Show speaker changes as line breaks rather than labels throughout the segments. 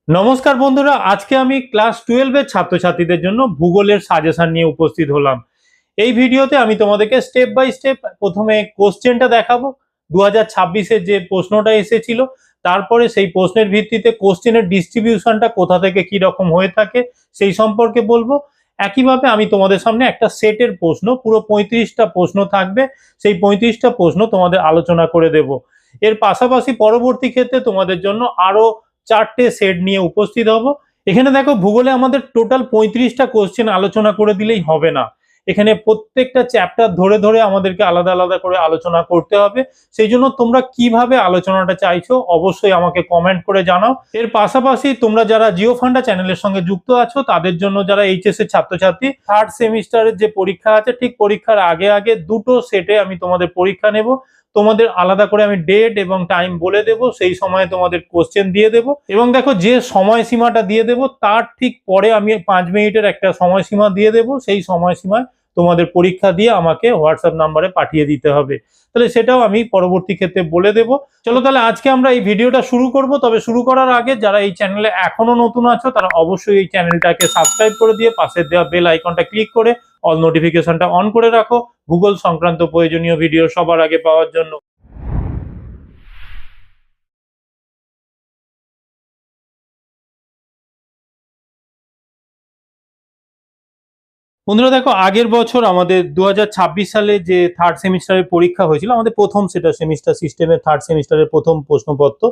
নমস্কার বন্ধুরা, আজকে আমি ক্লাস 12 এর ছাত্রছাত্রীদের জন্য ভূগোলের সাজেশন নিয়ে উপস্থিত হলাম। এই ভিডিওতে আমি তোমাদেরকে স্টেপ বাই স্টেপ প্রথমে কোশ্চেনটা দেখাবো। 2026-এর যে প্রশ্নটা এসেছিল, তারপরে সেই প্রশ্নের ভিত্তিতে কোশ্চেনের ডিস্ট্রিবিউশনটা কোথা থেকে কি রকম হয়ে থাকে সেই সম্পর্কে বলবো। একইভাবে আমি তোমাদের সামনে একটা সেটের প্রশ্ন, পুরো 35টা প্রশ্ন থাকবে, সেই 35টা প্রশ্ন তোমাদের আলোচনা করে দেব। এর পাশাপাশি পরবর্তী ক্ষেত্রে তোমাদের জন্য আরো 4টে সেট নিয়ে উপস্থিত হব। এখানে দেখো, ভূগোলে আমাদের টোটাল 35টা কোশ্চেন আলোচনা করে দিলেই হবে না। এখানে প্রত্যেকটা চ্যাপ্টার ধরে ধরে আমাদেরকে আলাদা আলাদা করে আলোচনা করতে হবে। সেই জন্য তোমরা কিভাবে আলোচনাটা চাইছো অবশ্যই আমাকে কমেন্ট করে জানাও। এর পাশাপাশি তোমরা যারা জিও ফান্ডা চ্যানেলের সঙ্গে যুক্ত আছো, তাদের জন্য যারা এইচএস এর ছাত্রছাত্রী, থার্ড সেমিস্টারের যে পরীক্ষা আছে, ঠিক পরীক্ষার আগে আগে দুটো সেটে আমি তোমাদের পরীক্ষা নেব। তোমাদের আলাদা করে আমি ডেট এবং টাইম বলে দেব, সেই সময়ে তোমাদের কোশ্চেন দিয়ে দেব। এবং দেখো, যে সময়সীমাটা দিয়ে দেব তার ঠিক পরে আমি 5 মিনিটের একটা সময়সীমা দিয়ে দেব। সেই সময়সীমায় তোমাদের পরীক্ষা দিয়ে আমাকে হোয়াটসঅ্যাপ নাম্বারে পাঠিয়ে দিতে হবে। তাহলে সেটাও আমি পরবর্তী ক্ষেত্রে বলে দেব। চলো তাহলে আজকে আমরা এই ভিডিওটা শুরু করব। তবে শুরু করার আগে যারা এই চ্যানেলে এখনো নতুন আছো, তারা অবশ্যই এই চ্যানেলটাকে সাবস্ক্রাইব করে দিয়ে পাশে দেওয়া বেল আইকনটা ক্লিক করে অল নোটিফিকেশনটা অন করে রাখো, ভূগোল সংক্রান্ত প্রয়োজনীয় ভিডিও সবার আগে পাওয়ার জন্য। বন্ধুরা দেখো, আগের বছর আমাদের 2026 সালে যে থার্ড সেমিস্টারের পরীক্ষা হয়েছিল, আমাদের প্রথম সেটা সেমিস্টার সিস্টেমের থার্ড সেমিস্টারের প্রথম প্রশ্নপত্র।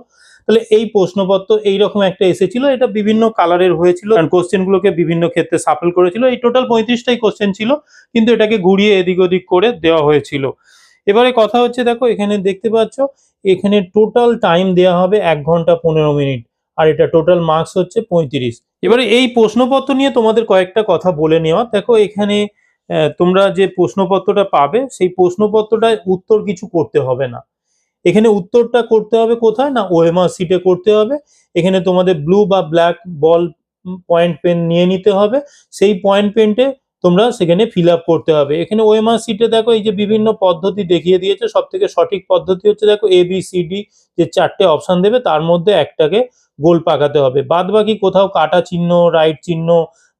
তাহলে এই প্রশ্নপত্র এইরকম একটা এসেছিল, এটা বিভিন্ন কালারের হয়েছিল, কোশ্চেন গুলোকে বিভিন্ন ক্ষেত্রে সাফল করেছিল। এই টোটাল 35টাই কোশ্চেন ছিল, কিন্তু এটাকে ঘুরিয়ে এদিক ওদিক করে দেওয়া হয়েছিল। এবারে কথা হচ্ছে, দেখো এখানে দেখতে পাচ্ছ, এখানে টোটাল টাইম দেওয়া হবে 1 ঘন্টা 15 মিনিট, আর এটা টোটাল মার্কস হচ্ছে 35। এবারে এই প্রশ্নপত্র নিয়ে তোমাদের কয়েকটা কথা বলে নেওয়া। দেখো এখানে তোমরা যে প্রশ্নপত্রটা পাবে, সেই প্রশ্নপত্রটায় উত্তর কিছু করতে হবে না। এখানে উত্তরটা করতে হবে কোথায় না, ওএমআর শিটে করতে হবে। এখানে তোমাদের ব্লু বা ব্ল্যাক বল পয়েন্ট পেন নিয়ে নিতে হবে। সেই পয়েন্ট পেনটে তোমরা সেখানে ফিল আপ করতে হবে। এখানে ওএমআর শিটে দেখো, এই যে বিভিন্ন পদ্ধতি দেখিয়ে দিয়েছে, সব থেকে সঠিক পদ্ধতি হচ্ছে, দেখো ABCD যে 4টে অপশন দেবে, তার মধ্যে একটাকে গোল পাকাতে হবে। বাদ বাকি কোথাও কাটা চিহ্ন, রাইট চিহ্ন,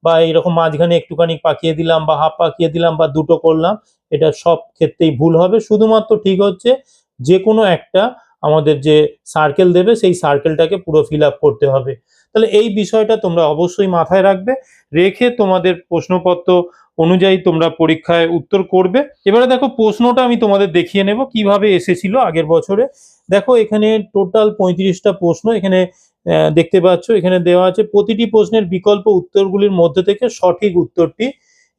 বা এরকম মাঝখানে একটুখানি পাকিয়ে দিলাম, বা হাফ পাকিয়ে দিলাম, বা দুটো করলাম, এটা সব ক্ষেত্রেই ভুল হবে। শুধুমাত্র ঠিক হচ্ছে যে কোনো একটা আমাদের যে সার্কেল দেবে, সেই সার্কেলটাকে পুরো ফিল আপ করতে হবে। তাহলে এই বিষয়টা তোমরা অবশ্যই মাথায় রাখবে, রেখে তোমাদের প্রশ্নপত্র অনুযায়ী তোমরা পরীক্ষায় উত্তর করবে। এবারে দেখো, প্রশ্নটা আমি তোমাদের দেখিয়ে নেব কিভাবে এসেছিল আগের বছরে। দেখো এখানে টোটাল 35টা প্রশ্ন এখানে দেখতে পাচ্ছ। এখানে দেওয়া আছে প্রতিটি প্রশ্নের বিকল্প উত্তরগুলির মধ্যে থেকে সঠিক উত্তরটি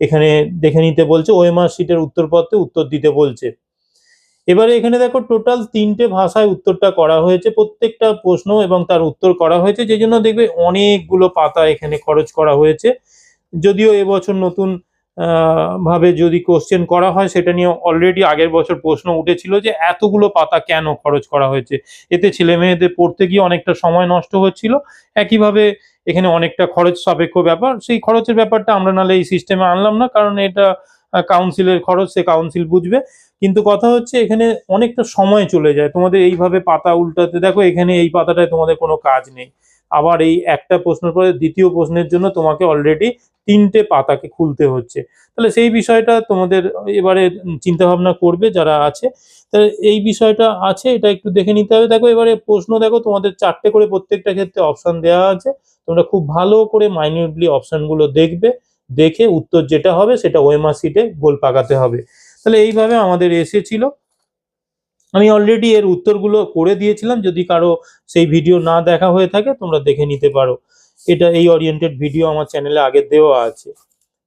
এখানে দেখে নিতে বলছে, ওএমআর শিটের উত্তরপত্রে উত্তর দিতে বলছে। এবারে এখানে দেখো, টোটাল 3টে ভাষায় উত্তরটা করা হয়েছে, প্রত্যেকটা প্রশ্ন এবং তার উত্তর করা হয়েছে, যে জন্য দেখবে অনেকগুলো পাতা এখানে খরচ করা হয়েছে। যদিও এবছর নতুন ভাবে যদি কোশ্চেন করা হয়, সেটা নিয়ে অলরেডি আগের বছর প্রশ্ন উঠেছিল যে এতগুলো পাতা কেন খরচ করা হয়েছে, এতে ছেলে মেয়েদের পড়তে গিয়ে অনেকটা সময় নষ্ট হচ্ছিল। একইভাবে এখানে অনেকটা খরচ সাপেক্ষ ব্যাপার, সেই খরচের ব্যাপারটা আমরা নাহলে এই সিস্টেমে আনলাম না, কারণ এটা কাউন্সিলের খরচ, সে কাউন্সিল বুঝবে। কিন্তু কথা হচ্ছে, এখানে অনেকটা সময় চলে যায় তোমাদের এইভাবে পাতা উল্টাতে। দেখো এখানে এই পাতাটায় তোমাদের কোনো কাজ নেই, আবার এই একটা প্রশ্নের পরে দ্বিতীয় প্রশ্নের জন্য তোমাকে অলরেডি 3টে পাতাকে খুলতে হচ্ছে। তাহলে সেই বিষয়টা তোমাদের এবারে চিন্তা ভাবনা করবে যারা আছে। তাহলে এই বিষয়টা আছে, এটা একটু দেখে নিতে হবে। দেখো এবারে প্রশ্ন, দেখো তোমাদের 4টে করে প্রত্যেকটা ক্ষেত্রে অপশন দেওয়া আছে। তোমরা খুব ভালো করে মাইনিউটলি অপশনগুলো দেখবে, দেখে উত্তর যেটা হবে সেটা ওএমআর শিটে গোল পাকাতে হবে। তাহলে এইভাবে আমাদের এসেছিল। আমি অলরেডি এর উত্তরগুলো করে দিয়েছিলাম, যদি কারো সেই ভিডিও না দেখা হয়ে থাকে তোমরা দেখে নিতে পারো। এটা এই ওরিয়েন্টেড ভিডিও আমার চ্যানেলে আগে দেওয়া আছে।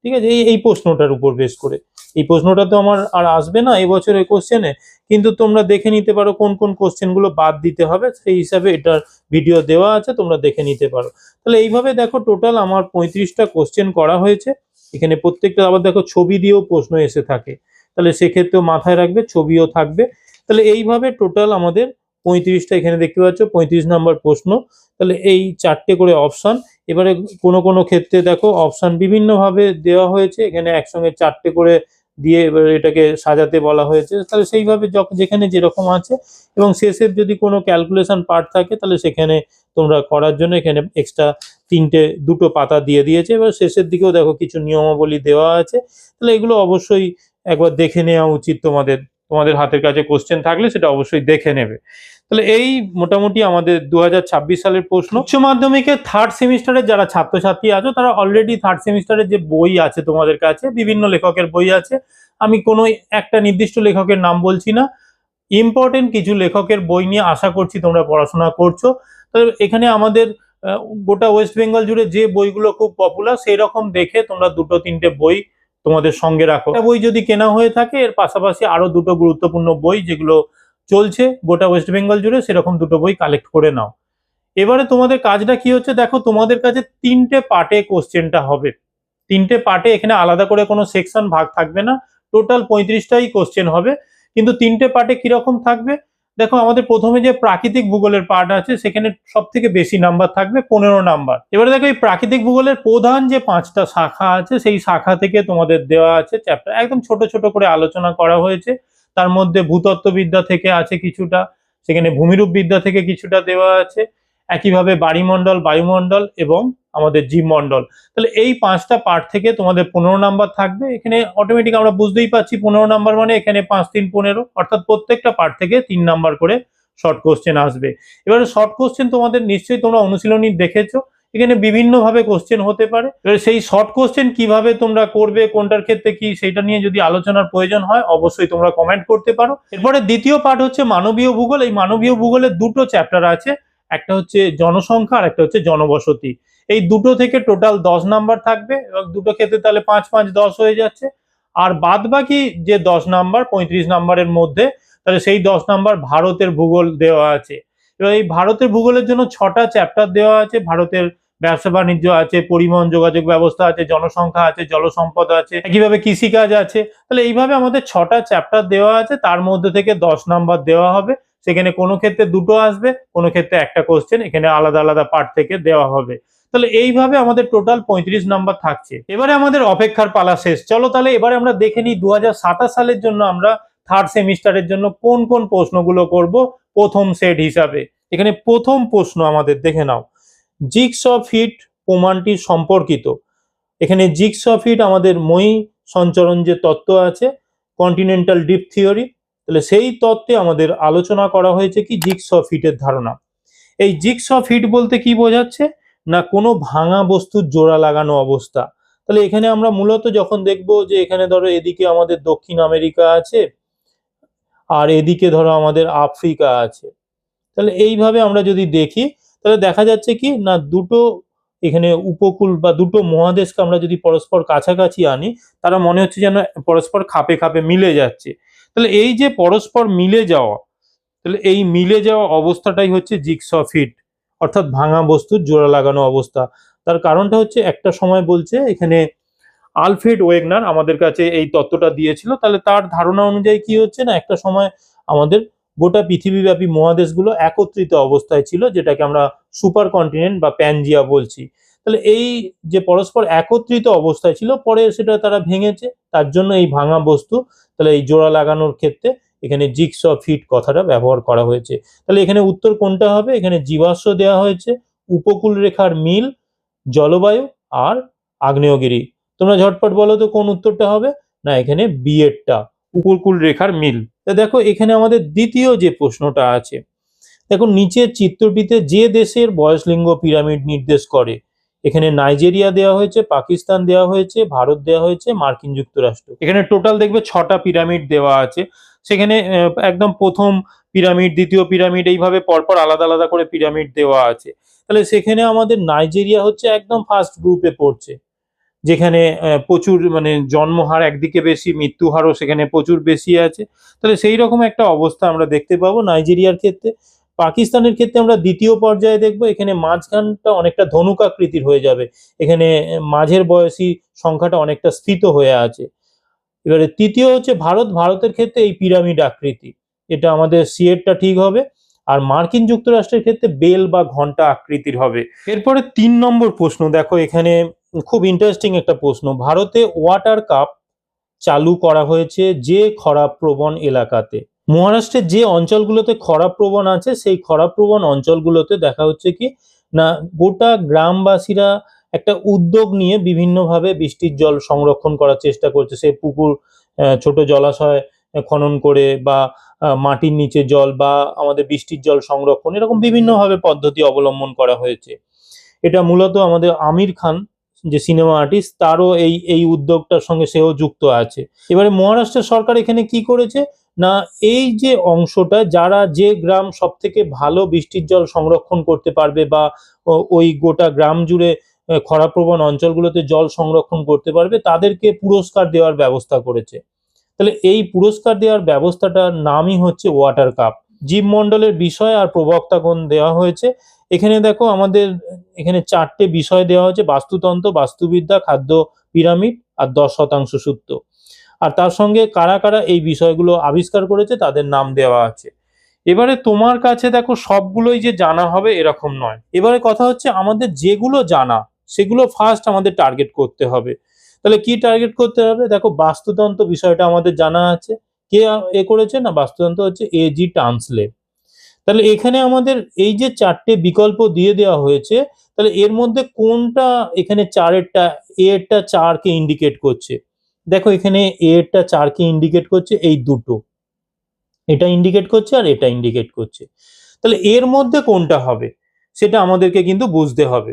ঠিক আছে, এই এই প্রশ্নটার উপর বেস করে। এই প্রশ্নটা তো আমার আর আসবে না এবছরের কোশ্চেনে, কিন্তু তোমরা দেখে নিতে পারো কোন কোন কোশ্চেনগুলো বাদ দিতে হবে, সেই হিসাবে এটার ভিডিও দেওয়া আছে, তোমরা দেখে নিতে পারো। তাহলে এইভাবে দেখো, টোটাল আমার 35টা কোশ্চেন করা হয়েছে। এখানে প্রত্যেকটা আবার দেখো ছবি দিয়েও প্রশ্ন এসে থাকে, তাহলে সেক্ষেত্রেও মাথায় রাখবে, ছবিও থাকবে। তাহলে এইভাবে টোটাল আমাদের 35টা, এখানে দেখতে পাচ্ছ 35 নম্বর প্রশ্ন। তাহলে এই 4টে করে অপশন। এবারে কোনো কোনো ক্ষেত্রে দেখো অপশন বিভিন্নভাবে দেওয়া হয়েছে, এখানে একসঙ্গে 4টে করে দিয়ে এবারে এটাকে সাজাতে বলা হয়েছে। তাহলে সেইভাবে যেখানে যেরকম আছে, এবং শেষের যদি কোনো ক্যালকুলেশন পার্ট থাকে, তাহলে সেখানে তোমরা করার জন্য এখানে এক্সট্রা দুটো পাতা দিয়ে দিয়েছে। এবার শেষের দিকেও দেখো কিছু নিয়মাবলী দেওয়া আছে, তাহলে এগুলো অবশ্যই একবার দেখে নেওয়া উচিত। তোমাদের হাতের কাছে কোশ্চেন থাকলে সেটা অবশ্যই দেখে নেবে। তাহলে এই মোটামুটি আমাদের 2026 সালের প্রশ্ন। উচ্চ মাধ্যমিকে থার্ড সেমিস্টারের যারা ছাত্রছাত্রী আছো তারা অলরেডি থার্ড সেমিস্টারের যে বই আছে তোমাদের কাছে, বিভিন্ন লেখকের বই আছে, আমি কোনো একটা নির্দিষ্ট লেখকের নাম বলছি না, ইম্পর্টেন্ট কিছু লেখকের বই নিয়ে আশা করছি তোমরা পড়াশোনা করছো। তো এখানে আমাদের গোটা ওয়েস্ট বেঙ্গল জুড়ে যে বইগুলো খুব পপুলার সেই রকম দেখে তোমরা 2-3টে বই তোমাদের সঙ্গে রাখো। একটা বই যদি কেনা হয়ে থাকে এর পাশাপাশি আরো দুটো গুরুত্বপূর্ণ বই যেগুলো চলছে গোটা ওয়েস্ট বেঙ্গল জুড়ে সেরকম দুটো বই কালেক্ট করে নাও। এবারে তোমাদের কাজটা কি হচ্ছে দেখো, তোমাদের কাছে 3টে পার্টে কোশ্চেনটা হবে। 3টে পার্টে, এখানে আলাদা করে কোনো সেকশন ভাগ থাকবে না, টোটাল 35টাই কোশ্চেন হবে। কিন্তু 3টে পার্টে কিরকম থাকবে দেখো, আমাদের প্রথমে যে প্রাকৃতিক ভূগোলের পার্ট আছে সেখানে সব থেকে বেশি নাম্বার থাকবে, 15 নাম্বার। এবারে দেখো এই প্রাকৃতিক ভূগোলের প্রধান যে 5টা শাখা আছে সেই শাখা থেকে তোমাদের দেওয়া আছে চ্যাপ্টার, একদম ছোট ছোট করে আলোচনা করা হয়েছে। তার মধ্যে ভূতত্ত্ববিদ্যা থেকে আছে কিছুটা, সেখানে ভূমিরূপ বিদ্যা থেকে কিছুটা দেওয়া আছে, একইভাবে বাড়িমণ্ডল, বায়ুমণ্ডল এবং আমাদের জীবমণ্ডল। তাহলে এই 5টা পার্ট থেকে তোমাদের 15 নাম্বার থাকবে। এখানে অটোমেটিক আমরা বুঝতেই পারছি 15 নাম্বার মানে এখানে 5 3 15, অর্থাৎ প্রত্যেকটা পার্ট থেকে 3 নাম্বার করে শর্ট কোশ্চেন আসবে। এবারে শর্ট কোশ্চেন তোমাদের নিশ্চয়ই তোমরা অনুশীলনী দেখেছো, এখানে বিভিন্ন ভাবে কোশ্চেন হতে পারে। এবারে সেই শর্ট কোশ্চেন কিভাবে তোমরা করবে, কোনটার ক্ষেত্রে কি, সেটা নিয়ে যদি আলোচনার প্রয়োজন হয় অবশ্যই তোমরা কমেন্ট করতে পারো। এরপরে দ্বিতীয় পার্ট হচ্ছে মানবীয় ভূগোল। এই মানবীয় ভূগোলের দুটো চ্যাপ্টার আছে, একটা হচ্ছে জনসংখ্যা আর একটা হচ্ছে জনবসতি। এই দুটো থেকে টোটাল 10 নাম্বার থাকবে এবং দুটো ক্ষেত্রে তাহলে 5 5 10 হয়ে যাচ্ছে। আর বাদ বাকি যে 10 নাম্বার 35 নাম্বারের মধ্যে, তাহলে সেই 10 নাম্বার ভারতের ভূগোল দেওয়া আছে। এবার এই ভারতের ভূগোলের জন্য 6টা চ্যাপ্টার দেওয়া আছে। ভারতের ব্যবসা বাণিজ্য আছে, পরিবহন যোগাযোগ ব্যবস্থা আছে, জনসংখ্যা আছে, জলসম্পদ আছে, একইভাবে কৃষিকাজ আছে। তাহলে এইভাবে আমাদের 6টা চ্যাপ্টার দেওয়া আছে, তার মধ্যে থেকে 10 নাম্বার দেওয়া হবে। সেখানে কোনো ক্ষেত্রে দুটো আসবে, কোনো ক্ষেত্রে একটা কোশ্চেন এখানে আলাদা আলাদা পার্ট থেকে দেওয়া হবে। তাহলে এইভাবে আমাদের টোটাল 35 নাম্বার থাকছে। এবারে আমাদের অপেক্ষার পালা শেষ। চলো তাহলে এবারে আমরা দেখে নিই 2027 সালের জন্য আমরা থার্ড সেমিস্টারের জন্য কোন কোন প্রশ্নগুলো করব প্রথম সেট হিসাবে। এখানে প্রথম প্রশ্ন আমাদের দেখে নাও, জিগস অফ হিট প্রমাণটি সম্পর্কিত। এখানে জিগস অফ হিট আমাদের মই সঞ্চরণ যে তত্ত্ব আছে, কন্টিনেন্টাল ডিপ থিওরি, তাহলে সেই তত্ত্বে আমাদের আলোচনা করা হয়েছে কি জিগস অফ হিটের ধারণা। এই জিগস অফ হিট বলতে কি বোঝাচ্ছে না, কোনো ভাঙা বস্তুর জোড়া লাগানো অবস্থা। তাহলে এখানে আমরা মূলত যখন দেখবো যে এখানে ধরো এদিকে আমাদের দক্ষিণ আমেরিকা আছে আর এদিকে ধরো আমাদের আফ্রিকা আছে, তাহলে এইভাবে আমরা যদি দেখি তাহলে দেখা যাচ্ছে কি না, দুটো এখানে উপকূল বা দুটো মহাদেশকে আমরা যদি পরস্পর কাছাকাছি আনি, তারা মনে হচ্ছে যেন পরস্পর খাপে খাপে মিলে যাচ্ছে। তাহলে এই যে পরস্পর মিলে যাওয়া, তাহলে এই মিলে যাওয়া অবস্থাটাই হচ্ছে জিগস অফ হিট, অর্থাৎ ভাঙা বস্তুর জোড়া লাগানো অবস্থা। তার কারণটা হচ্ছে একটা সময় বলছে এখানে আলফ্রেড ওয়েগনার আমাদের কাছে এই তত্ত্বটা দিয়েছিল। তাহলে তার ধারণা অনুযায়ী কি হচ্ছে না, একটা সময় আমাদের গোটা পৃথিবীব্যাপী মহাদেশগুলো একত্রিত অবস্থায় ছিল, যেটাকে আমরা সুপার কন্টিনেন্ট বা প্যানজিয়া বলছি। তাহলে এই যে পরস্পর একত্রিত অবস্থায় ছিল, পরে সেটা তারা ভেঙেছে, তার জন্য এই ভাঙা বস্তু, তাহলে এই জোড়া লাগানোর ক্ষেত্রে এখানে জিগস অফ হিট কথাটা ব্যবহার করা হয়েছে। তাহলে এখানে উত্তর কোনটা হবে, এখানে জীবাশ্ম দেওয়া হয়েছে, উপকূল রেখার মিল, জলবায়ু আর আগ্নেয়গিরি। তোমরা ঝটপট বলো তো কোন উত্তরটা হবে, না এখানে বি এরটা, উপকূল রেখার মিল। দেখো এখানে আমাদের দ্বিতীয় যে প্রশ্নটা আছে, দেখো নিচের চিত্রটিতে যে দেশের বয়সলিঙ্গ পিরামিড নির্দেশ করে, এখানে নাইজেরিয়া দেওয়া হয়েছে, পাকিস্তান দেওয়া হয়েছে, ভারত দেওয়া হয়েছে, মার্কিন যুক্তরাষ্ট্র। এখানে টোটাল দেখবে 6টা পিরামিড দেওয়া আছে। সেখানে একদম প্রথম পিরামিড, দ্বিতীয় পিরামিড, এইভাবে পরপর আলাদা আলাদা করে পিরামিড দেওয়া আছে। তাহলে সেখানে আমাদের নাইজেরিয়া হচ্ছে একদম ফার্স্ট গ্রুপে পড়ছে, যেখানে প্রচুর মানে জন্মহার একদিকে বেশি, মৃত্যু হারও সেখানে প্রচুর বেশি আছে। তাহলে সেই রকম একটা অবস্থা আমরা দেখতে পাবো নাইজেরিয়ার ক্ষেত্রে। পাকিস্তানের ক্ষেত্রে আমরা দ্বিতীয় পর্যায়ে দেখবো, এখানে মাঝখানটা অনেকটা ধনুকাকৃতির হয়ে যাবে, এখানে মাঝের বয়সী সংখ্যাটা অনেকটা স্থিত হয়ে আছে। এবারে তৃতীয় হচ্ছে ভারত, ভারতের ক্ষেত্রে এই পিরামিড আকৃতি, এটা আমাদের সিএরটা ঠিক হবে। আর মার্কিন যুক্তরাষ্ট্রের ক্ষেত্রে বেল বা ঘন্টা আকৃতির হবে। এরপরে 3 নম্বর প্রশ্ন দেখো, এখানে খুব ইন্টারেস্টিং একটা প্রশ্ন, ভারতে ওয়াটার কাপ চালু করা হয়েছে যে খরাপ্রবণ এলাকাতে। মহারাষ্ট্রের যে অঞ্চলগুলোতে খরাপ্রবণ আছে সেই খরাপ্রবণ অঞ্চলগুলোতে দেখা হচ্ছে কি না, গোটা গ্রামবাসীরা একটা উদ্যোগ নিয়ে বিভিন্নভাবে বৃষ্টির জল সংরক্ষণ করার চেষ্টা করছে। সে পুকুর, ছোট জলাশয় খনন করে, বা মাটির নিচে জল, বা আমাদের বৃষ্টির জল সংরক্ষণ, এরকম বিভিন্নভাবে পদ্ধতি অবলম্বন করা হয়েছে। এটা মূলত আমাদের আমির খান যে সিনেমা আর্টিস্ট, তারও এই উদ্যোগটার সঙ্গে সেও যুক্ত আছে। এবারে মহারাষ্ট্রের সরকার এখানে কি করেছে না, এই যে অংশটা, যারা যে গ্রাম সব থেকে ভালো বৃষ্টির জল সংরক্ষণ করতে পারবে, বা ওই গোটা গ্রাম জুড়ে খরাপ্রবণ অঞ্চলগুলোতে জল সংরক্ষণ করতে পারবে, তাদেরকে পুরস্কার দেওয়ার ব্যবস্থা করেছে। তাহলে এই পুরস্কার দেওয়ার ব্যবস্থাটার নামই হচ্ছে ওয়াটার কাপ। জীবমণ্ডলের বিষয় আর প্রবক্তাগণ দেওয়া হয়েছে। এখানে দেখো আমাদের এখানে 4টে বিষয় দেওয়া হয়েছে: বাস্তুতন্ত্র, বাস্তুবিদ্যা, খাদ্য পিরামিড আর 10% সূত্র। আর তার সঙ্গে কারা কারা এই বিষয়গুলো আবিষ্কার করেছে তাদের নাম দেওয়া আছে। এবারে তোমার কাছে দেখো সবগুলোই যে জানা হবে এরকম নয়। এবারে কথা হচ্ছে আমাদের যেগুলো জানা সেগুলো ফার্স্ট আমাদের টার্গেট করতে হবে। তাহলে কি টার্গেট করতে হবে? দেখো, বাস্তুতন্ত্র বিষয়টা আমাদের জানা আছে। কে করেছে না, বাস্তুতন্ত্র হচ্ছে A.G. টানসলে। তাহলে এখানে আমাদের এই যে 4টে বিকল্প দিয়ে দেওয়া হয়েছে, তাহলে এর মধ্যে কোনটা এখানে 4-এরটা এরটা 4কে ইন্ডিকেট করছে? দেখো, এখানে এরটা 4কে ইন্ডিকেট করছে, এই দুটো, এটা ইন্ডিকেট করছে আর এটা ইন্ডিকেট করছে। তাহলে এর মধ্যে কোনটা হবে সেটা আমাদেরকে কিন্তু বুঝতে হবে।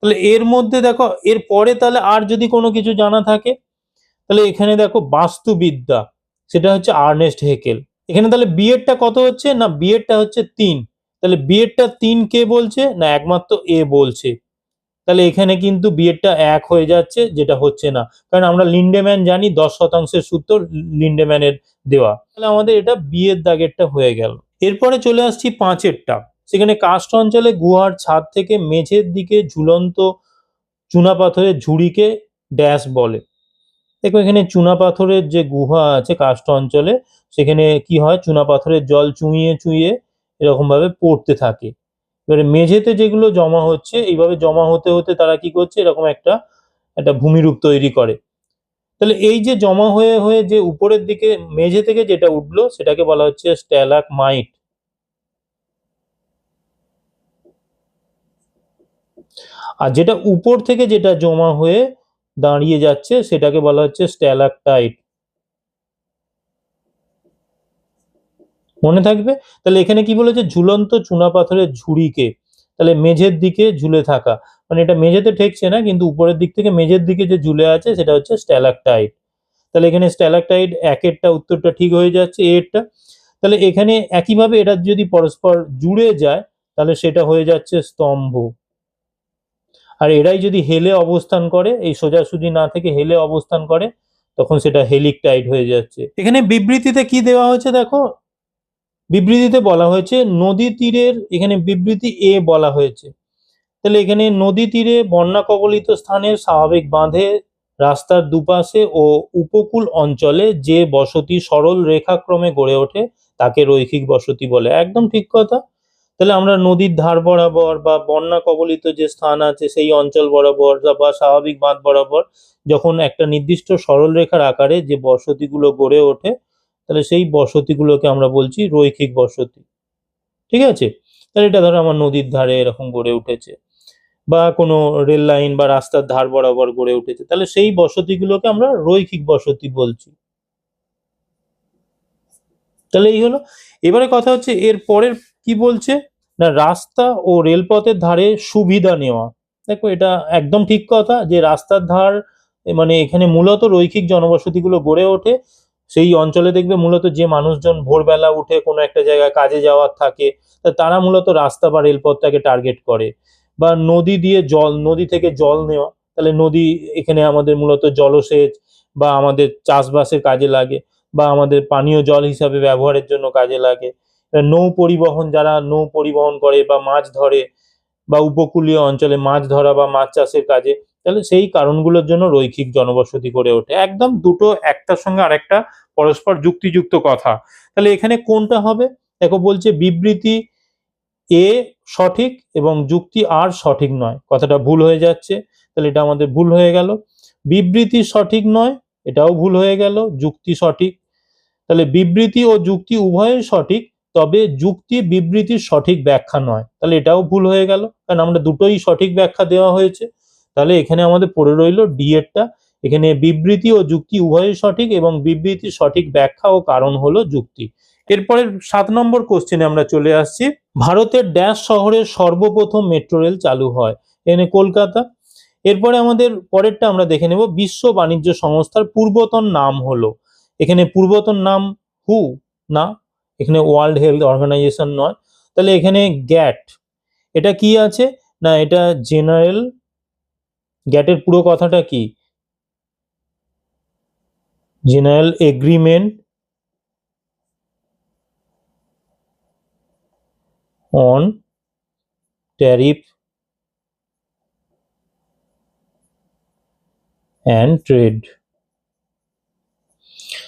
তাহলে এর মধ্যে দেখো, এর পরে তাহলে আর যদি কোনো কিছু জানা থাকে, তাহলে এখানে দেখো বাস্তুবিদ্যা, সেটা হচ্ছে আর্নেস্ট হেকেল। এখানে তাহলে বিএডটা কত হচ্ছে না, বিএডটা হচ্ছে 3। তাহলে বিএডটা 3 কে বলছে না, একমাত্র এ বলছে। তাহলে এখানে কিন্তু বিএডটা 1 হয়ে যাচ্ছে, যেটা হচ্ছে না, কারণ আমরা লিন্ডেম্যান জানি 10%-এর সূত্র লিন্ডেম্যানের দেওয়া। তাহলে আমাদের এটা বিয়ের দাগেরটা হয়ে গেল। এরপরে চলে আসছি 5-এরটা। সেখানে কাস্ট অঞ্চলে গুহার ছাদ থেকে মেঝের দিকে ঝুলন্ত চুনাপাথরের ঝুড়িকে ড্যাশ বলে। দেখো, এখানে চুনাপাথরের যে গুহা আছে কাস্ট অঞ্চলে, সেখানে কি হয়, চুনাপাথরের জল চুইয়ে চুইয়ে এরকম ভাবে পড়তে থাকে। এবারে মেঝেতে যেগুলো জমা হচ্ছে, এইভাবে জমা হতে হতে তারা কি করছে, এরকম একটা একটা ভূমিরূপ তৈরি করে। তাহলে এই যে জমা হয়ে হয়ে যে উপরের দিকে মেঝে থেকে যেটা উঠলো, সেটাকে বলা হচ্ছে স্ট্যালাগমাইট। আর যেটা উপর থেকে যেটা জমা হয়ে দাঁড়িয়ে যাচ্ছে, সেটাকে বলা হচ্ছে স্ট্যালাকটাইট। মনে থাকবে? তাহলে এখানে কি বলেছে, ঝুলন্ত চুনাপাথরের ঝুড়িকে, তাহলে মেঝের দিকে ঝুলে থাকা, মানে এটা মেঝেতে ঠেকছে না, কিন্তু উপরের দিক থেকে মেঝের দিকে যে ঝুলে আছে সেটা হচ্ছে স্ট্যালাকটাইট। তাহলে এখানে স্ট্যালাকটাইট 1-এরটা উত্তরটা ঠিক হয়ে যাচ্ছে, এরটা। তাহলে এখানে একইভাবে এটা যদি পরস্পর জুড়ে যায়, তাহলে সেটা হয়ে যাচ্ছে স্তম্ভ। আর এরাই যদি হেলে অবস্থান করে, এই সোজাসুজি না থেকে হেলে অবস্থান করে, তখন সেটা হেলিকটাইট হয়ে যাচ্ছে। এখানে বিবৃতিতে কি দেওয়া হয়েছে দেখো, বিবৃতিতে বলা হয়েছে নদী তীরের, এখানে বিবৃতি এ বলা হয়েছে। তাহলে এখানে নদী তীরে বন্যা কবলিত স্থানের স্বাভাবিক বাঁধে, রাস্তার দুপাশে ও উপকূল অঞ্চলে যে বসতি সরল রেখাক্রমে গড়ে ওঠে তাকে রৈখিক বসতি বলে। একদম ঠিক কথা। তাহলে আমরা নদীর ধার বরাবর বা বন্যা কবলিত যে স্থান আছে সেই অঞ্চল বরাবর, বা স্বাভাবিক বাঁধ বরাবর যখন একটা নির্দিষ্ট সরলরেখার আকারে যে বসতিগুলো গড়ে ওঠে, তাহলে সেই বসতিগুলোকে আমরা বলছি রৈখিক বসতি। ঠিক আছে? তাহলে এটা ধরো আমার নদীর ধারে এরকম গড়ে উঠেছে, বা কোনো রেল লাইন বা রাস্তার ধার বরাবর গড়ে উঠেছে, তাহলে সেই বসতিগুলোকে আমরা রৈখিক বসতি বলছি। তাহলে এই হলো। এবারে কথা হচ্ছে এর পরের কি বলছে না, রাস্তা ও রেলপথের ধারে সুবিধা নেওয়া। দেখো, এটা একদম ঠিক কথা যে রাস্তার ধার, মানে এখানে মূলত রৈখিক জনবসতিগুলো গড়ে ওঠে। সেই অঞ্চলে দেখবে মূলত যে মানুষজন ভোরবেলা উঠে কোনো একটা জায়গায় কাজে যাওয়ার থাকে, তারা মূলত রাস্তা বা রেলপথটাকে টার্গেট করে। বা নদী দিয়ে জল, নদী থেকে জল নেওয়া, তাহলে নদী এখানে আমাদের মূলত জলসেচ বা আমাদের চাষবাসের কাজে লাগে, বা আমাদের পানীয় জল হিসাবে ব্যবহারের জন্য কাজে লাগে। নৌ পরিবহন, যারা নৌ পরিবহন করে বা মাছ ধরে, বা উপকূলীয় অঞ্চলে মাছ ধরা বা মাছ চাষের কাজে, তাহলে সেই কারণগুলোর জন্য রৈখিক জনবসতি গড়ে ওঠে। একদম দুটো একটার সঙ্গে আরেকটা পরস্পর যুক্তিযুক্ত কথা। তাহলে এখানে কোনটা হবে? দেখো, বলছে বিবৃতি এ সঠিক এবং যুক্তি আর সঠিক নয়। কথাটা ভুল হয়ে যাচ্ছে, তাহলে এটা আমাদের ভুল হয়ে গেল। বিবৃতি সঠিক নয়, এটাও ভুল হয়ে গেল। যুক্তি সঠিক, তাহলে বিবৃতি ও যুক্তি উভয়ই সঠিক, তবে যুক্তি বিবৃতির সঠিক ব্যাখ্যা নয়। তাহলে এটাও ভুল হয়ে গেল, কারণ আমরা দুটোই সঠিক ব্যাখ্যা দেওয়া হয়েছে। তাহলে এখানে আমাদের পড়ে রইল ডি এরটা। এখানে বিবৃতি ও যুক্তি উভয়ই সঠিক এবং বিবৃতির সঠিক ব্যাখ্যা ও কারণ হলো যুক্তি। এরপরে 7 নম্বর কোশ্চেনে আমরা চলে আসছি। ভারতের ড্যাশ শহরে সর্বপ্রথম মেট্রো রেল চালু হয়? এখানে কলকাতা। এরপরে আমাদের পরেরটা আমরা দেখে নেব, বিশ্ব বাণিজ্য সংস্থার পূর্বতন নাম হলো। এখানে পূর্বতন নাম হু না, এখানে ওয়ার্ল্ড হেলথ অর্গানাইজেশন নয়। তাহলে এখানে গ্যাট, এটা কি আছে না, এটা জেনারেল, গ্যাটের পুরো কথাটা কি, general agreement on tariff and trade.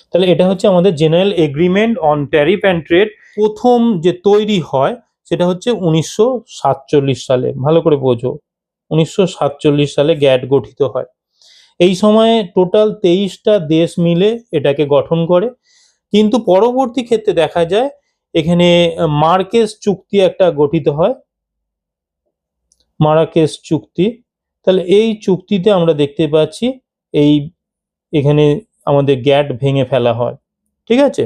তাহলে এটা হচ্ছে আমাদের general agreement on tariff and trade. প্রথম যে তৈরি হয় সেটা হচ্ছে 1947 সালে। ভালো করে বোঝো, 1947 সালে গ্যাট গঠিত হয়। এই সময়ে টোটাল 23টা দেশ মিলে এটাকে গঠন করে। কিন্তু পরবর্তী ক্ষেত্রে দেখা যায় এখানে মার্কেস চুক্তি একটা গঠিত হয়, মারাকেস চুক্তি। তাহলে এই চুক্তিতে আমরা দেখতে পাচ্ছি এই এখানে আমাদের গ্যাট ভেঙে ফেলা হয়। ঠিক আছে,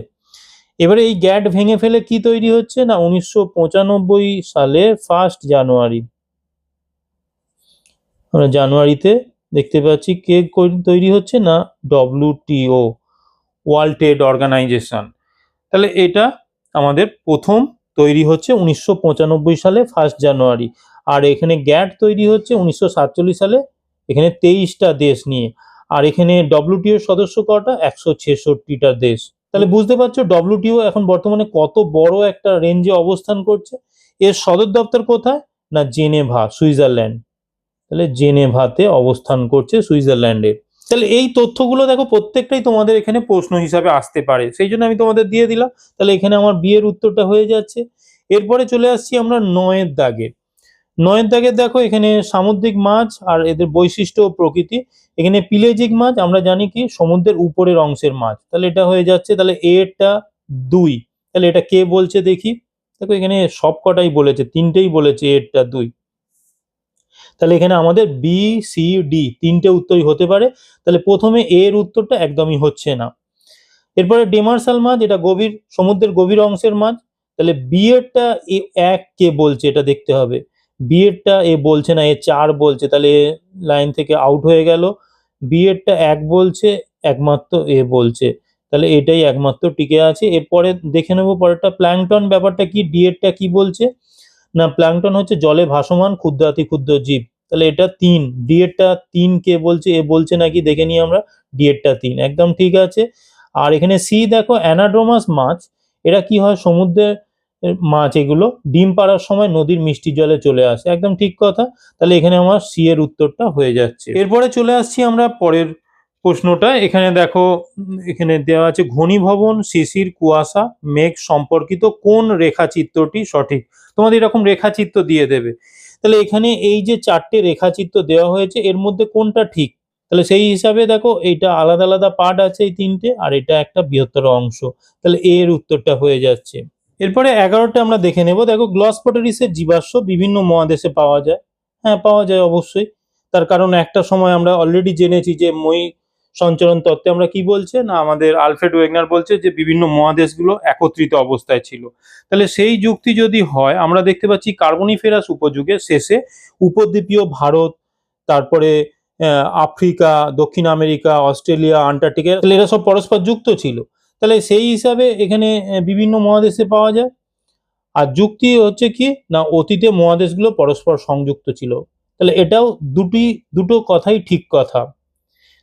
এবারে এই গ্যাট ভেঙে ফেলে কি তৈরি হচ্ছে না, 1995 সালে 1 জানুয়ারি, আমরা জানুয়ারিতে দেখতে পাচ্ছি কে তৈরি হচ্ছে না, WTO, ওয়ার্ল্ড ট্রেড অর্গানাইজেশন। তাহলে এটা আমাদের প্রথম তৈরি হচ্ছে 1995 সালে 1 জানুয়ারি। আর এখানে গ্যাট তৈরি হচ্ছে 1947 সালে, এখানে 23টা দেশ নিয়ে। আর এখানে WTO সদস্য কটা, 166টা দেশ। তাহলে বুঝতে পারছো WTO এখন বর্তমানে কত বড় একটা রেঞ্জে অবস্থান করছে। এর সদর দপ্তর কোথায় না, জেনেভা, সুইজারল্যান্ড। তাহলে জেনেভাতে অবস্থান করছে, সুইজারল্যান্ডে। তাহলে এই তথ্যগুলো দেখো প্রত্যেকটাই তোমাদের এখানে প্রশ্ন হিসাবে আসতে পারে, সেই জন্য আমি তোমাদের দিয়ে দিলাম। তাহলে এখানে আমার বিয়ের উত্তরটা হয়ে যাচ্ছে। এরপরে চলে আসছি আমরা 9 দাগে। 9 দাগে দেখো এখানে সামুদ্রিক মাছ আর এদের বৈশিষ্ট্য ও প্রকৃতি। এখানে পিলেজিক মাছ আমরা জানি কি সমুদ্রের উপরের অংশের মাছ, তাহলে এটা হয়ে যাচ্ছে। তাহলে এটা 2। তাহলে এটা কে বলছে দেখি, দেখো এখানে সব কটাই বলেছে, 3টেই বলেছে এটা 2। তাহলে এখানে আমাদের বি সি ডি 3টে উত্তরই হতে পারে। তাহলে প্রথমে এর উত্তরটা একদমই হচ্ছে না। এরপরে ডেমার্সাল মাছ, এটা গভীর সমুদ্রের গভীর অংশের মাছ। তাহলে বি এরটা এ 1 কে বলছে, এটা দেখতে হবে। বি এরটা এ বলছে না, এ 4 বলছে, তাহলে লাইন থেকে আউট হয়ে গেল। বি এরটা 1 বলছে, একমাত্র এ বলছে, তাহলে এটাই একমাত্র টিকে আছে। এরপরে দেখে নেব পরেরটা প্ল্যাঙ্কটন, ব্যাপারটা কি, ডি এরটা কি বলছে না, প্ল্যাঙ্কটন হচ্ছে জলে ভাসমান ক্ষুদ্রাতি ক্ষুদ্র জীব। তাহলে এটা 3, ডি এরটা 3 কে বলছে, এ বলছে নাকি দেখে নিই আমরা, ডি এরটা 3 একদম ঠিক আছে। আর এখানে সি দেখো অ্যানাড্রোমাস মাছ, এরা কি হয় সমুদ্রের মাছ, এগুলো ডিম পাড়ার সময় নদীর মিষ্টি জলে চলে আসে, একদম ঠিক কথা। তাহলে এখানে আমার সি এর উত্তরটা হয়ে যাচ্ছে। এরপরে চলে আসছি আমরা পরের প্রশ্নটা। এখানে দেখো এখানে দেওয়া আছে ঘনীভবন, শিশির, কুয়াশা, মেঘ সম্পর্কিত কোন রেখাচিত্রটি সঠিক। তোমাদের এরকম রেখাচিত্র দিয়ে দেবে। তাহলে এখানে এই যে 4টে রেখাচিত্র দেওয়া হয়েছে এর মধ্যে কোনটা ঠিক, তাহলে সেই হিসাবে দেখো এইটা আলাদা আলাদা পার্ট আছে এই 3টে, আর এটা একটা বৃহত্তর অংশ। তাহলে এর উত্তরটা হয়ে যাচ্ছে। এরপরে 11টা আমরা দেখে নেব। দেখো গ্লসপটেরিসের জীবাশ্ম বিভিন্ন মহাদেশে পাওয়া যায়। হ্যাঁ, পাওয়া যায় অবশ্যই। তার কারণ একটা সময় আমরা অলরেডি জেনেছি যে মই সঞ্চরণ তত্ত্বে আমরা কি বলছে না, আমাদের আলফ্রেড ওয়েগনার বলছে যে বিভিন্ন মহাদেশগুলো একত্রিত অবস্থায় ছিল। তাহলে সেই যুক্তি যদি হয়, আমরা দেখতে পাচ্ছি কার্বনিফেরাস উপযুগের শেষে উপদ্বীপীয় ভারত, তারপরে আফ্রিকা, দক্ষিণ আমেরিকা, অস্ট্রেলিয়া, আন্টার্কটিকা, তাহলে এরা সব পরস্পর যুক্ত ছিল। তাহলে সেই হিসাবে এখানে বিভিন্ন মহাদেশে পাওয়া যায়। আর যুক্তি হচ্ছে কি না, অতীতে মহাদেশগুলো পরস্পর সংযুক্ত ছিল। তাহলে এটাও দুটো কথাই ঠিক কথা।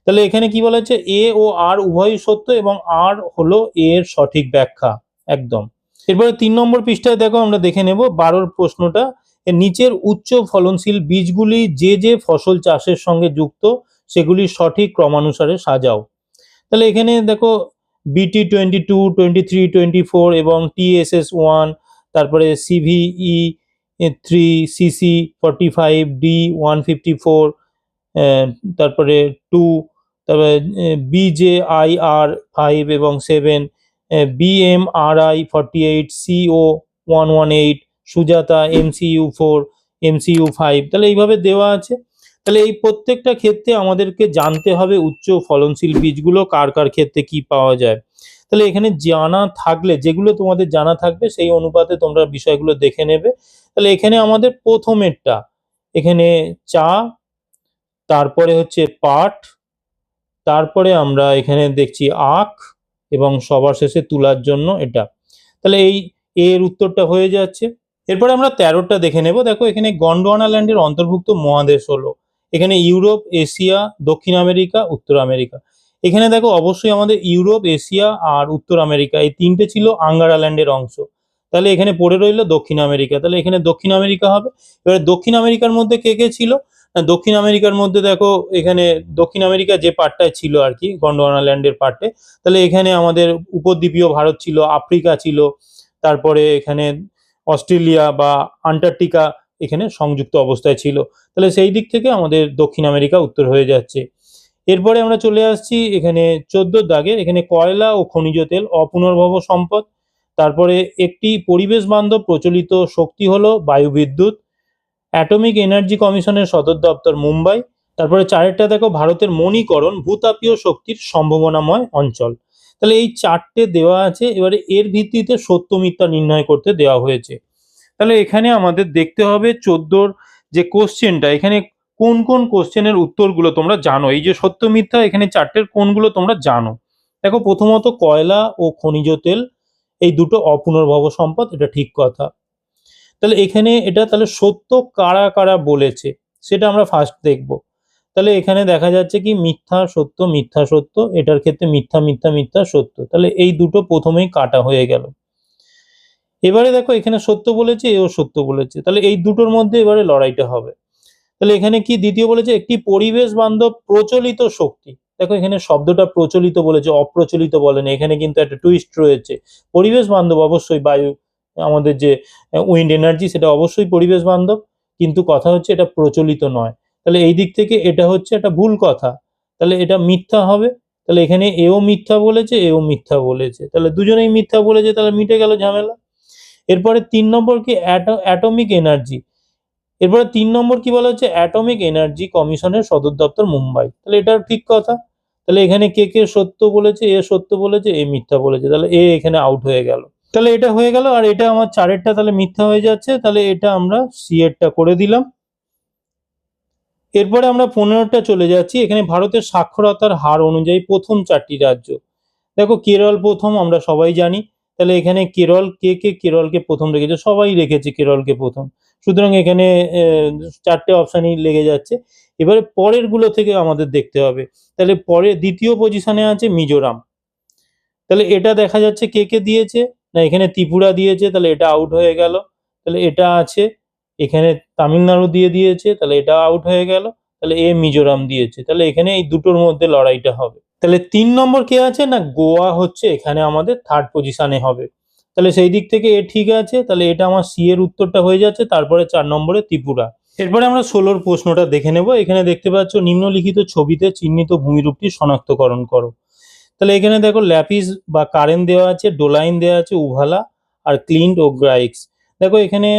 তাহলে এখানে কি বলা হচ্ছে, এ ও আর উভয়ই সত্য এবং আর হলো এর সঠিক ব্যাখ্যা একদম। এরপরে 3 নম্বর পৃষ্ঠায় দেখো আমরা দেখে নেব 12 প্রশ্নটা। এর নিচের উচ্চ ফলনশীল বীজগুলি যে যে ফসল চাষের সঙ্গে যুক্ত সেগুলি সঠিক ক্রমানুসারে সাজাও। তাহলে এখানে দেখো BT 22, 23, 24 এবং TSS1, তারপরে CVE 3, CC 45, D 154, তারপরে 2, তারপরে BJIR 5 এবং 7, BMRI-48, CO-118, Sujata, MCU-4, MCU-5, তাহলে এইভাবে দেওয়া আছে। তাহলে এই প্রত্যেকটা ক্ষেত্রে আমাদেরকে জানতে হবে উচ্চ ফলনশীল বীজগুলো কার কার ক্ষেত্রে কি পাওয়া যায়। তাহলে এখানে জানা থাকলে, যেগুলো তোমাদের জানা থাকবে সেই অনুপাতে তোমরা বিষয়গুলো দেখে নেবে। তাহলে এখানে আমাদের প্রথমেরটা, এখানে চা, তারপরে হচ্ছে পাট, তারপরে আমরা এখানে দেখছি আখ, এবং সবার শেষে তুলার জন্য এটা। তাহলে এই এর উত্তরটা হয়ে যাচ্ছে। এরপরে আমরা 13টা দেখে নেব। দেখো এখানে গন্ডোয়ানা ল্যান্ডের অন্তর্ভুক্ত মহাদেশ হলো, এখানে ইউরোপ, এশিয়া, দক্ষিণ আমেরিকা, উত্তর আমেরিকা। এখানে দেখো অবশ্যই আমাদের ইউরোপ, এশিয়া আর উত্তর আমেরিকা এই তিনটে ছিল আঙ্গারা ল্যান্ডের অংশ। তাহলে এখানে পড়ে রইলো দক্ষিণ আমেরিকা, তাহলে এখানে দক্ষিণ আমেরিকা হবে। এবারে দক্ষিণ আমেরিকার মধ্যে কে কে ছিল না, দক্ষিণ আমেরিকার মধ্যে দেখো এখানে দক্ষিণ আমেরিকা যে পার্টটায় ছিল আর কি, গন্ডোয়ানা ল্যান্ডের পার্টে, তাহলে এখানে আমাদের উপদ্বীপীয় ভারত ছিল, আফ্রিকা ছিল, তারপরে এখানে অস্ট্রেলিয়া বা আন্টার্কটিকা এখানে সংযুক্ত অবস্থায় ছিল। তাহলে সেই দিক থেকে আমাদের দক্ষিণ আমেরিকা উত্তর হয়ে যাচ্ছে। এরপরে আমরা চলে আসছি এখানে 14 দাগে, এখানে কয়লা ও খনিজ তেল অপুনর্ভব সম্পদ। তারপরে একটি পরিবেশ বান্ধব প্রচলিত শক্তি হলো বায়ু বিদ্যুৎ। অ্যাটমিক এনার্জি কমিশনের সদর দপ্তর মুম্বাই। তারপরে 4টা দেখো ভারতের মণিকরণ ভূতাপীয় শক্তির সম্ভাবনাময় অঞ্চল। তাহলে এই 4টে দেওয়া আছে, এবারে এর ভিত্তিতে সত্য মিথ্যা নির্ণয় করতে দেওয়া হয়েছে। তাহলে এখানে আমাদের দেখতে হবে 14র যে কোশ্চেনটা, এখানে কোন কোন কোশ্চেনের উত্তরগুলো তোমরা জানো, এই যে সত্য মিথ্যা এখানে 4টের কোনগুলো তোমরা জানো। দেখো প্রথমত কয়লা ও খনিজ তেল এই দুটো অপুনর্ভব সম্পদ, এটা ঠিক কথা। তাহলে এখানে এটা তাহলে সত্য কারা কারা বলেছে সেটা আমরা ফার্স্ট দেখব। তাহলে এখানে দেখা যাচ্ছে কি মিথ্যা সত্য মিথ্যা সত্য, এটার ক্ষেত্রে মিথ্যা মিথ্যা মিথ্যা সত্য, তাহলে এই দুটো প্রথমেই কাটা হয়ে গেল। এবারে দেখো এখানে সত্য বলেছে, এও সত্য বলেছে, তাহলে এই দুটোর মধ্যে এবারে লড়াইটা হবে। তাহলে এখানে কি দ্বিতীয় বলেছে একটি পরিবেশ বান্ধব প্রচলিত শক্তি। দেখো এখানে শব্দটা প্রচলিত বলেছে, অপ্রচলিত বলেনি, এখানে কিন্তু একটা টুইস্ট রয়েছে। পরিবেশ বান্ধব অবশ্যই, বায়ু আমাদের যে উইন্ড এনার্জি সেটা অবশ্যই পরিবেশ বান্ধব, কিন্তু কথা হচ্ছে এটা প্রচলিত নয়। তাহলে এই দিক থেকে এটা হচ্ছে একটা ভুল কথা, তাহলে এটা মিথ্যা হবে। তাহলে এখানে এও মিথ্যা বলেছে, এও মিথ্যা বলেছে, তাহলে দুজনেই মিথ্যা বলেছে, তাহলে মিটে গেল ঝামেলা। এরপরে 3 নম্বর কি অ্যাটমিক এনার্জি। এরপরে 3 নম্বর কি বলা হচ্ছে অ্যাটমিক এনার্জি কমিশনের সদর দপ্তর মুম্বাই, তাহলে এটা ঠিক কথা। তাহলে এখানে কে কে সত্য বলেছে, এ সত্য বলেছে, এ মিথ্যা বলেছে, তাহলে এ এখানে আউট হয়ে গেল। তাহলে এটা হয়ে গেল, আর এটা আমার 4এরটা তাহলে মিথ্যা হয়ে যাচ্ছে, তাহলে এটা আমরা সি এরটা করে দিলাম। এরপরে আমরা 15টা চলে যাচ্ছি, এখানে ভারতের সাক্ষরতার হার অনুযায়ী প্রথম 4টি রাজ্য। দেখো কেরল প্রথম, আমরা সবাই জানি। তাহলে এখানে কেরল, কে কে কেরলকে প্রথম রেখেছে, সবাই রেখেছে কেরলকে প্রথম, সুতরাং এখানে 4টে অপশানই লেগে যাচ্ছে। এবারে পরের গুলো থেকে আমাদের দেখতে হবে। তাহলে পরে দ্বিতীয় পজিশনে আছে মিজোরাম, তাহলে এটা দেখা যাচ্ছে কে কে দিয়েছে না, এখানে ত্রিপুরা দিয়েছে, তাহলে এটা আউট হয়ে গেল। তাহলে এটা আছে, এখানে তামিলনাড়ু দিয়ে দিয়েছে, তাহলে এটা আউট হয়ে গেল। তাহলে এ মিজোরাম দিয়েছে, তাহলে এখানে এই দুটোর মধ্যে লড়াইটা হবে। তাহলে 3 নম্বর কে আছে না, গোয়া হচ্ছে এখানে আমাদের 3rd পজিশনে হবে। তাহলে সেই দিক থেকে এ ঠিক আছে, তাহলে এটা আমার সি এর উত্তরটা হয়ে যাচ্ছে। তারপরে 4 নম্বরে ত্রিপুরা। এরপরে আমরা 16র প্রশ্নটা দেখে নেব। এখানে দেখতে পাচ্ছ নিম্নলিখিত ছবিতে চিহ্নিত ভূমিরূপটি শনাক্তকরণ করো। তাহলে এখানে দেখো ল্যাপিস বা কারেন দেওয়া আছে, ডোলাইন দেওয়া আছে, উভালা আর ক্লিন্ট ও গ্রাইক্স। দেখো এখানে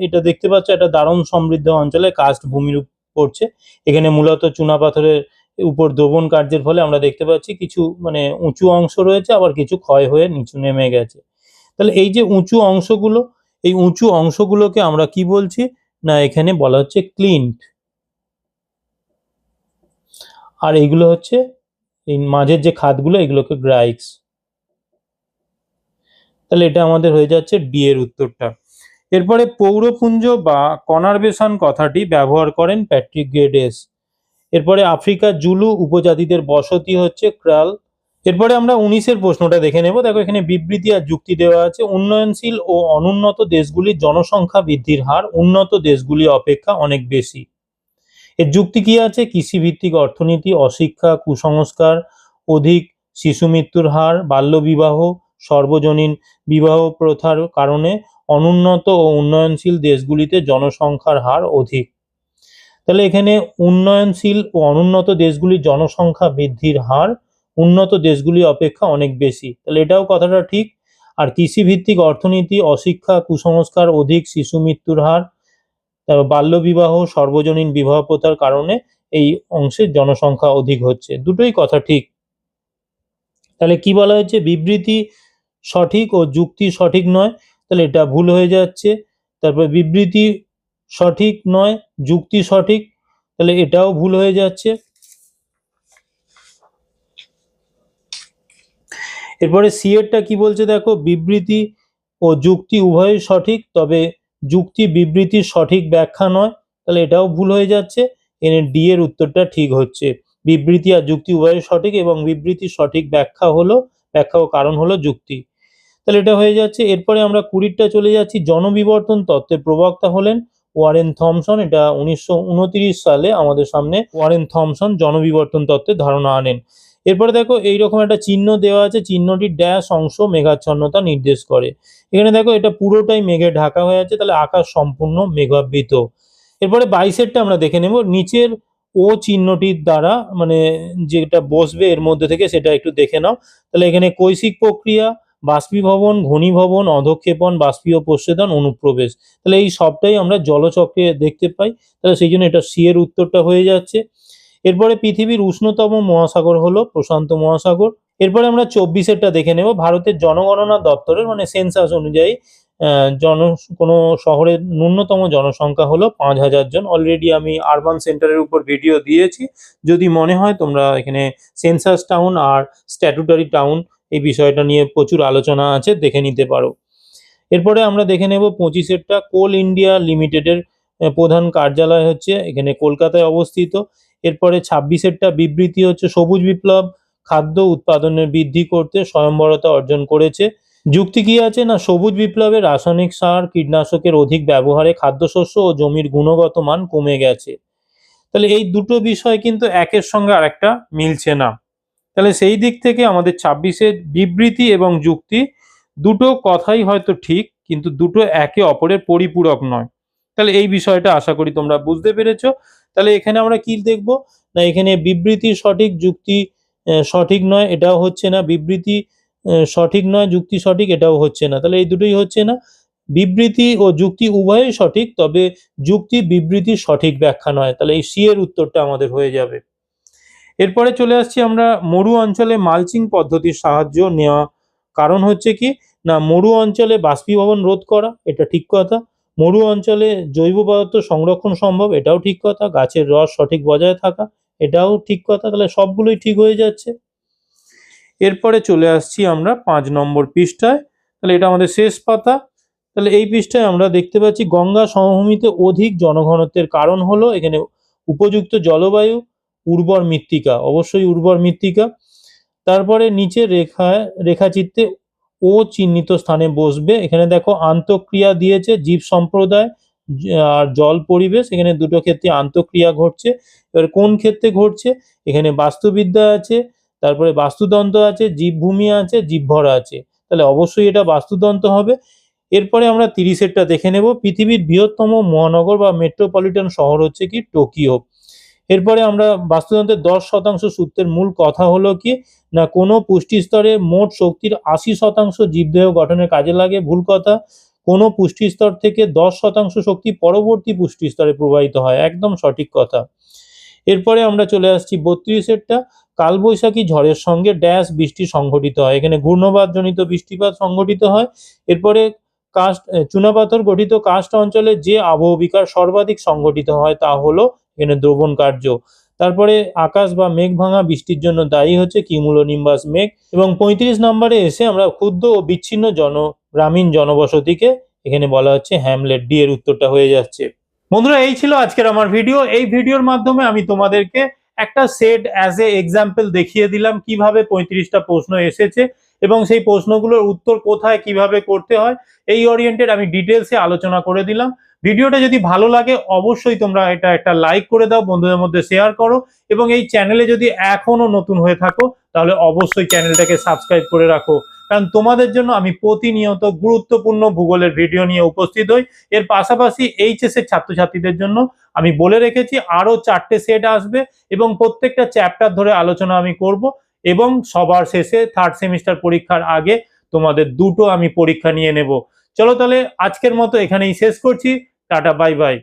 এটা দেখতে পাচ্ছ একটা দারুণ সমৃদ্ধ অঞ্চলে কাস্ট ভূমিরূপ পড়ছে। এখানে মূলত চুনাপাথরের উপর দ্রবণ কার্যের ফলে আমরা দেখতে পাচ্ছি কিছু মানে উঁচু অংশ রয়েছে, আবার কিছু ক্ষয় হয়ে নিচু নেমে গেছে। তাহলে এই যে উঁচু অংশগুলো, এই উঁচু অংশগুলোকে আমরা কি বলছি না, এখানে বলা হচ্ছে ক্লিন্ট, আর এইগুলো হচ্ছে এই মাঝের যে খাদগুলো এগুলোকে গ্রাইক্স। তাহলে এটা আমাদের হয়ে যাচ্ছে ডি এর উত্তরটা। এরপরে পৌরপুঞ্জ বা কনারভেশন কথাটি ব্যবহার করেন প্যাট্রিক গেডেস। এরপরে আফ্রিকার জুলু উপজাতিদের বসতি হচ্ছে ক্রাল। এরপরে আমরা 19-এর প্রশ্নটা দেখে নেব। দেখো এখানে বিবৃতি আর যুক্তি দেওয়া আছে। উন্নয়নশীল ও অনুন্নত দেশগুলির জনসংখ্যা বৃদ্ধির হার উন্নত দেশগুলি অপেক্ষা অনেক বেশি। এর যুক্তি কি আছে, কৃষিভিত্তিক অর্থনীতি, অশিক্ষা, কুসংস্কার, অধিক শিশু মৃত্যুর হার, বাল্যবিবাহ, সর্বজনীন বিবাহ প্রথার কারণে অনুন্নত ও উন্নয়নশীল দেশগুলিতে জনসংখ্যার হার অধিক। তাহলে এখানে উন্নয়নশীল ও অনুন্নত দেশগুলির জনসংখ্যা বৃদ্ধির হার উন্নত দেশগুলি অপেক্ষা অনেক বেশি। তাহলে এটাও কথাটা ঠিক। আর কৃষিভিত্তিক অর্থনীতি, অশিক্ষা, কুসংস্কার, অধিক শিশু মৃত্যুর হার, তারপর বাল্যবিবাহ, সর্বজনীন বিবাহ প্রথার কারণে এই অংশের জনসংখ্যা অধিক হচ্ছে। দুটোই কথা ঠিক। তাহলে কি বলা হয়েছে, বিবৃতি সঠিক ও যুক্তি সঠিক নয়, তাহলে এটা ভুল হয়ে যাচ্ছে। তারপর বিবৃতি সঠিক নয়, যুক্তি সঠিক, তাহলে এটাও ভুল হয়ে যাচ্ছে। এরপরে সি এরটা কি বলছে দেখো, বিবৃতি ও যুক্তি উভয়ই সঠিক, তবে যুক্তি বিবৃতির সঠিক ব্যাখ্যা নয়, তাহলে এটাও ভুল হয়ে যাচ্ছে। এখানে ডি এর উত্তরটা ঠিক হচ্ছে। বিবৃতি আর যুক্তি উভয়ই সঠিক এবং বিবৃতির সঠিক ব্যাখ্যা ও কারণ হলো যুক্তি। তাহলে এটা হয়ে যাচ্ছে। এরপরে আমরা 20টা চলে যাচ্ছি। জনবিবর্তন তত্ত্বের প্রবক্তা হলেন ওয়ারেন থমসন। এটা 1929 সালে আমাদের সামনে ওয়ারেন থমসন জনবিবর্তন তত্ত্বের ধারণা আনেন। এরপরে দেখো এইরকম একটা চিহ্ন দেওয়া আছে, চিহ্নটির ড্যাশ অংশ মেঘাচ্ছন্নতা নির্দেশ করে। এখানে দেখো এটা পুরোটাই মেঘে ঢাকা হয়ে আছে, তাহলে আকাশ সম্পূর্ণ মেঘাবৃত। এরপরে 22এরটা আমরা দেখে নেব। নিচের ও চিহ্নটির দ্বারা মানে যেটা বসবে এর মধ্যে থেকে সেটা একটু দেখে নাও। তাহলে এখানে কৈশিক প্রক্রিয়া, বাষ্পীভবন, ঘনীভবন, অধঃক্ষেপণ, বাষ্পীয় প্রস্বেদন, অনুপ্রবেশ, তাহলে এই সবটাই আমরা জলচক্রে দেখতে পাই। তাহলে সেই জন্য এটা সি এর উত্তরটা হয়ে যাচ্ছে। এরপরে পৃথিবীর উষ্ণতম মহাসাগর হলো প্রশান্ত মহাসাগর। এরপরে আমরা 24এরটা দেখে নেব। ভারতের জনগণনা দপ্তরের মানে সেন্সাস অনুযায়ী কোনো শহরের ন্যূনতম জনসংখ্যা হলো 5,000 জন। অলরেডি আমি আরবান সেন্টারের উপর ভিডিও দিয়েছি, যদি মনে হয় তোমরা এখানে সেন্সাস টাউন আর স্ট্যাটুটারি টাউন এই বিষয়টা নিয়ে প্রচুর আলোচনা আছে, দেখে নিতে পারো। এরপরে আমরা দেখে নেব 25এরটা। কোল ইন্ডিয়া লিমিটেডের প্রধান কার্যালয় হচ্ছে এখানে কলকাতায় অবস্থিত। এরপরে 26এরটা বিবৃতি হচ্ছে সবুজ বিপ্লব খাদ্য উৎপাদনের বৃদ্ধি করতে স্বয়ংবরতা অর্জন করেছে। যুক্তি কি আছে না, সবুজ বিপ্লবে রাসায়নিক সার কীটনাশকের অধিক ব্যবহারে খাদ্যশস্য ও জমির গুণগত মান কমে গেছে। তাহলে এই দুটো বিষয় কিন্তু একের সঙ্গে আরেকটা মিলছে না। তাহলে সেই দিক থেকে আমাদের 26এর বিবৃতি এবং যুক্তি দুটো কথাই হয়তো ঠিক, কিন্তু দুটো একে অপরের পরিপূরক নয়। তাহলে এই বিষয়টা আশা করি তোমরা বুঝতে পেরেছো। তাহলে এখানে আমরা কি দেখব না, এখানে বিবৃতি সঠিক, যুক্তি সঠিক নয়, এটাও হচ্ছে না। বিবৃতি সঠিক নয়, যুক্তি সঠিক, এটাও হচ্ছে না। তাহলে এই দুটোই হচ্ছে না। বিবৃতি ও যুক্তি উভয়ই সঠিক, তবে যুক্তি বিবৃতির সঠিক ব্যাখ্যা নয়। তাহলে এই সি এর উত্তরটা আমাদের হয়ে যাবে। এরপরে চলে আসছি আমরা মরু অঞ্চলে মালচিং পদ্ধতির সাহায্য নেওয়া। কারণ হচ্ছে কি না, মরু অঞ্চলে বাষ্পীভবন রোধ করা, এটা ঠিক কথা। মরু অঞ্চলে জৈব পদার্থ সংরক্ষণ সম্ভব, এটাও ঠিক কথা। গাছের রস সঠিক বজায় থাকা, এটাও ঠিক কথা। তাহলে সবগুলোই ঠিক হয়ে যাচ্ছে। এরপরে চলে আসছি আমরা 5 নম্বর পৃষ্ঠায়। তাহলে এটা আমাদের শেষ পাতা। তাহলে এই পৃষ্ঠায় আমরা দেখতে পাচ্ছি গঙ্গা সমভূমিতে অধিক জনঘনত্বের কারণ হলো এখানে উপযুক্ত জলবায়ু, উর্বর মৃত্তিকা, অবশ্যই উর্বর মৃত্তিকা। তারপরে নিচে রেখাচিত্রে ও চিহ্নিত স্থানে বসবে। এখানে দেখো আন্তঃক্রিয়া দিয়েছে, জীব সম্প্রদায় আর জল পরিবেশ, এখানে দুটো ক্ষেত্রে আন্তঃক্রিয়া ঘটছে। এবার কোন ক্ষেত্রে ঘটছে, এখানে বাস্তুবিদ্যা আছে, তারপরে বাস্তুতন্ত্র আছে, জীবভূমি আছে, জীবভরা আছে, তাহলে অবশ্যই এটা বাস্তুতন্ত্র হবে। এরপরে আমরা 30এরটা দেখে নেব। পৃথিবীর বৃহত্তম মহানগর বা মেট্রোপলিটন শহর হচ্ছে কি টোকিও। এরপরে আমরা বাস্তুতন্ত্রের 10% সূত্রের মূল কথা হলো কি না, কোনো পুষ্টি স্তরে মোট শক্তির 80% জীবদেহ গঠনের কাজে লাগে, ভুল কথা। কোনো পুষ্টি স্তর থেকে 10% শক্তি পরবর্তী পুষ্টি স্তরে প্রবাহিত হয়, একদম সঠিক কথা। এরপরে আমরা চলে আসছি 32এরটা। কালবৈশাখী ঝড়ের সঙ্গে ড্যাশ বৃষ্টি সংঘটিত হয়, এখানে ঘূর্ণবাদ জনিত বৃষ্টিপাত সংঘটিত হয়। এরপরে চুনাপাথর গঠিত কাস্ট অঞ্চলে যে আবহবিকার সর্বাধিক সংঘটিত হয় তা হলো এখানে দ্রবণ কার্য। তারপরে আকাশ বা মেঘ ভাঙা বৃষ্টির জন্য দায়ী হচ্ছে কিউমুলোনিম্বাস মেঘ। এবং 35 নম্বরে এসে আমরা ক্ষুদ্র ও বিচ্ছিন্ন গ্রামীণ জনবসতিকে এখানে বলা হচ্ছে হ্যামলেট। ডি এর উত্তরটা হয়ে যাচ্ছে। বন্ধুরা, এই ছিল আজকের আমার ভিডিও। এই ভিডিওর মাধ্যমে আমি তোমাদেরকে একটা সেট অ্যাজ এ এক্সাম্পল দেখিয়ে দিলাম কিভাবে 35টা প্রশ্ন এসেছে এবং সেই প্রশ্নগুলোর উত্তর কোথায় কিভাবে করতে হয় এই ওরিয়েন্টেড আমি ডিটেলসে আলোচনা করে দিলাম। ভিডিওটা যদি ভালো লাগে অবশ্যই তোমরা এটা একটা লাইক করে দাও, বন্ধুদের মধ্যে শেয়ার করো এবং এই চ্যানেলে যদি এখনো নতুন হয়ে থাকো তাহলে অবশ্যই চ্যানেলটাকে সাবস্ক্রাইব করে রাখো, কারণ তোমাদের জন্য আমি প্রতিনিয়ত গুরুত্বপূর্ণ ভূগোলের ভিডিও নিয়ে উপস্থিত হই। এর পাশাপাশি এইচএস এর ছাত্রছাত্রীদের জন্য আমি বলে রেখেছি আরো 4টে সেট আসবে এবং প্রত্যেকটা চ্যাপ্টার ধরে আলোচনা আমি করব। এবং সবার শেষে থার্ড সেমিস্টার পরীক্ষার আগে তোমাদের দুটো আমি পরীক্ষা নিয়ে নেব। চলো তাহলে আজকের মতো এখানেই শেষ করছি। Tata, bye bye.